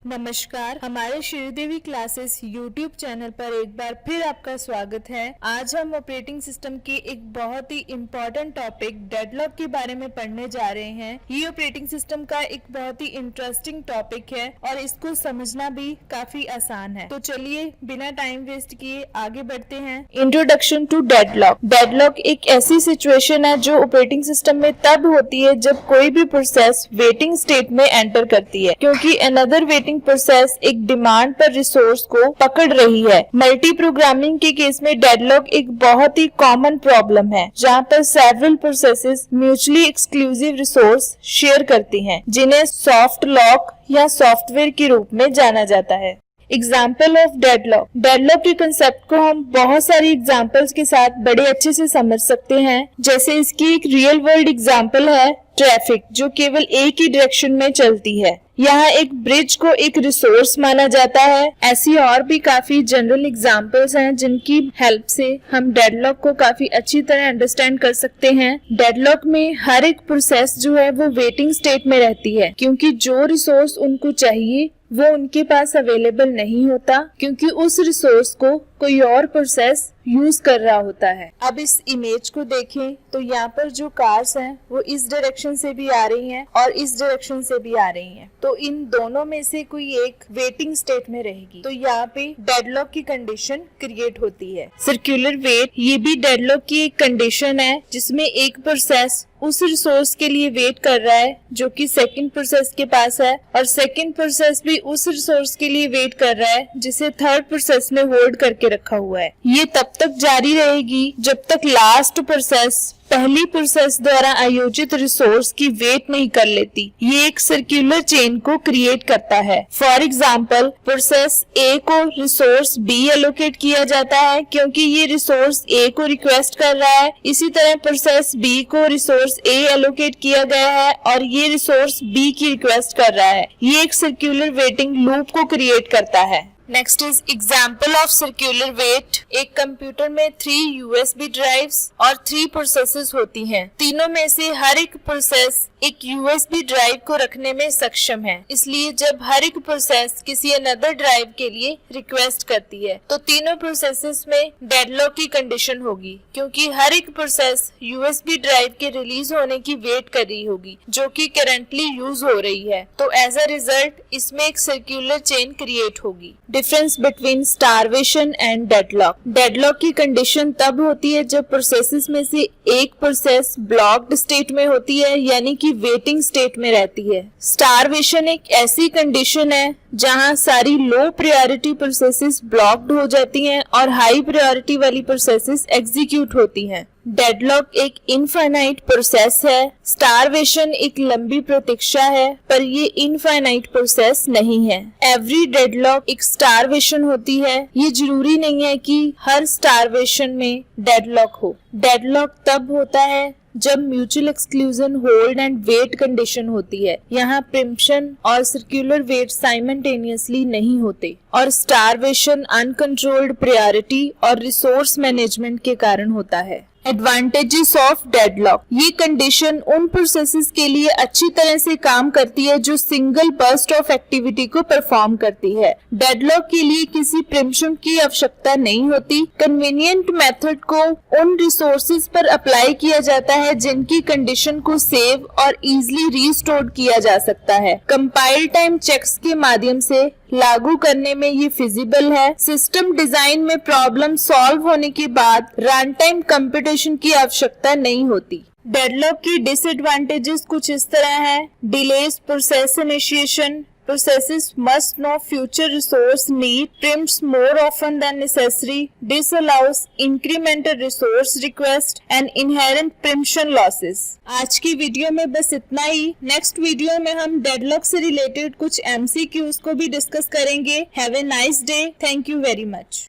नमस्कार, हमारे Sridevi classes YouTube channel पर एक बार फिर आपका स्वागत है। आज हम ऑपरेटिंग सिस्टम के एक बहुत ही इम्पोर्टेंट टॉपिक डेडलॉक के बारे में पढ़ने जा रहे हैं। ये ऑपरेटिंग सिस्टम का एक बहुत ही इंटरेस्टिंग टॉपिक है और इसको समझना भी काफी आसान है। तो चलिए बिना टाइम वेस्ट किए आगे बढ़ते हैं। Introduction to deadlock. डेडलॉक एक ऐसी सिचुएशन है जो ऑपरेटिंग सिस्टम में तब होती है जब कोई भी प्रोसेस वेटिंग स्टेट में एंटर करती है, क्योंकि अनदर वेटिंग प्रोसेस एक डिमांड पर रिसोर्स को पकड़ रही है। मल्टी प्रोग्रामिंग के केस में डेडलॉक एक बहुत ही कॉमन प्रॉब्लम है, जहाँ पर several processes mutually exclusive resource share करती हैं, जिन्हें सॉफ्ट लॉक या सॉफ्टवेयर के रूप में जाना जाता है। Example of deadlock. डेडलॉक के कंसेप्ट को हम बहुत सारी एग्जाम्पल्स के साथ बड़े अच्छे से समझ सकते हैं। जैसे इसकी एक रियल वर्ल्ड एग्जाम्पल है ट्रैफिक, जो केवल एक ही डायरेक्शन में चलती है। यहाँ एक ब्रिज को एक रिसोर्स माना जाता है। ऐसी और भी काफी जनरल एग्जांपल्स हैं जिनकी हेल्प से हम डेडलॉक को काफी अच्छी तरह अंडरस्टैंड कर सकते हैं। डेडलॉक में हर एक प्रोसेस जो है वो वेटिंग स्टेट में रहती है, क्योंकि जो रिसोर्स उनको चाहिए वो उनके पास अवेलेबल नहीं होता, क्योंकि उस रिसोर्स को कोई और प्रोसेस यूज कर रहा होता है। अब इस इमेज को देखें तो यहाँ पर जो कार्स हैं वो इस डायरेक्शन से भी आ रही हैं और इस डायरेक्शन से भी आ रही हैं, तो इन दोनों में से कोई एक वेटिंग स्टेट में रहेगी। तो यहाँ पे डेडलॉक की कंडीशन क्रिएट होती है। सर्कुलर वेट ये भी डेडलॉक की एक कंडीशन है, जिसमें एक प्रोसेस उस रिसोर्स के लिए वेट कर रहा है जो कि सेकंड प्रोसेस के पास है, और सेकंड प्रोसेस भी उस रिसोर्स के लिए वेट कर रहा है जिसे थर्ड प्रोसेस ने होल्ड करके रखा हुआ है। ये तब तक जारी रहेगी जब तक लास्ट प्रोसेस पहली प्रोसेस द्वारा आयोजित रिसोर्स की वेट नहीं कर लेती। ये एक सर्कुलर चेन को क्रिएट करता है। फॉर एग्जाम्पल, प्रोसेस ए को रिसोर्स बी एलोकेट किया जाता है क्योंकि ये रिसोर्स ए को रिक्वेस्ट कर रहा है। इसी तरह प्रोसेस बी को रिसोर्स ए एलोकेट किया गया है और ये रिसोर्स बी की रिक्वेस्ट कर रहा है। ये एक सर्कुलर वेटिंग लूप को क्रिएट करता है। Next is example of circular wait. एक कंप्यूटर में 3 USB ड्राइव्स और 3 प्रोसेसेस होती हैं। तीनों में से हर एक प्रोसेस एक USB ड्राइव को रखने में सक्षम है। इसलिए जब हर एक प्रोसेस किसी अनदर ड्राइव के लिए रिक्वेस्ट करती है तो तीनों प्रोसेसेस में डेडलॉक की कंडीशन होगी, क्योंकि हर एक प्रोसेस USB ड्राइव के रिलीज होने की वेट कर रही होगी जो कि करंटली यूज हो रही है। तो एज अ रिजल्ट इसमें एक सर्कुलर चेन क्रिएट होगी। Difference between starvation and deadlock. Deadlock की कंडीशन तब होती है जब प्रोसेसेस में से एक प्रोसेस ब्लॉक्ड स्टेट में होती है, यानी कि वेटिंग स्टेट में रहती है। स्टारवेशन एक ऐसी कंडीशन है जहां सारी लो प्रायोरिटी प्रोसेसेस ब्लॉक्ड हो जाती हैं और हाई प्रायोरिटी वाली प्रोसेसेस एग्जीक्यूट होती हैं। डेडलॉक एक इनफाइनाइट प्रोसेस है। स्टारवेशन एक लंबी प्रतीक्षा है, पर ये इनफाइनाइट प्रोसेस नहीं है। एवरी डेडलॉक एक स्टारवेशन होती है। ये जरूरी नहीं है कि हर स्टारवेशन में डेडलॉक हो। डेडलॉक तब होता है जब mutual exclusion, hold and wait condition होती है। यहाँ प्रिम्पशन और सर्कुलर वेट साइमल्टेनियसली नहीं होते, और स्टारवेशन अनकंट्रोल्ड प्रायोरिटी और रिसोर्स मैनेजमेंट के कारण होता है। Advantages of deadlock. ये कंडीशन उन प्रोसेसेस के लिए अच्छी तरह से काम करती है जो सिंगल बर्स्ट ऑफ एक्टिविटी को परफॉर्म करती है। डेडलॉक के लिए किसी प्रिम्पशन की आवश्यकता नहीं होती। कन्वीनियंट मेथड को उन रिसोर्सेज पर अप्लाई किया जाता है जिनकी कंडीशन को सेव और इजीली रीस्टोर किया जा सकता है। कंपाइल टाइम चेक्स के माध्यम से लागू करने में ये फिजिबल है। सिस्टम डिजाइन में प्रॉब्लम सॉल्व होने के बाद रन टाइम कंप्यूटेशन की आवश्यकता नहीं होती। डेडलॉक की डिसएडवांटेजेस कुछ इस तरह है। Delays process initiation. Processes must know future resource need, primps more often than necessary, disallows incremental resource request and inherent preemption losses। आज की वीडियो में बस इतना ही। नेक्स्ट वीडियो में हम डेडलॉक से रिलेटेड कुछ MCQs को भी डिस्कस करेंगे। Have a nice day. Thank you very much.